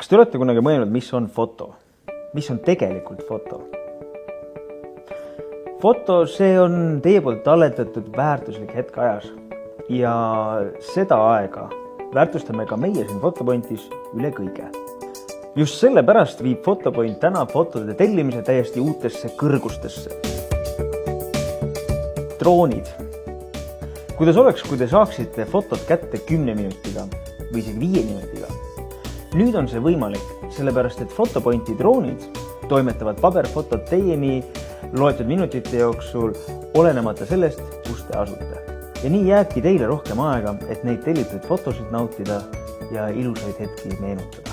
Kas te olete kunagi mõelnud, mis on foto? Mis on tegelikult foto? Foto, see on teie poolt talletatud väärtuslik hetk ajas. Ja seda aega väärtustame ka meie siin Fotopointis üle kõige. Just sellepärast viib Fotopoint täna fotode tellimise täiesti uutesse kõrgustesse. Droonid. Kuidas oleks, kui te saaksite fotot kätte 10 minutiga või isegi 5 minutiga? Nüüd on see võimalik, sellepärast et Fotopointi droonid toimetavad paberfotod teieni loetud minutite jooksul, olenemata sellest, kus te asute. Ja nii jääbki teile rohkem aega, et neid tellitud fotosid nautida ja ilusaid hetki meenutada.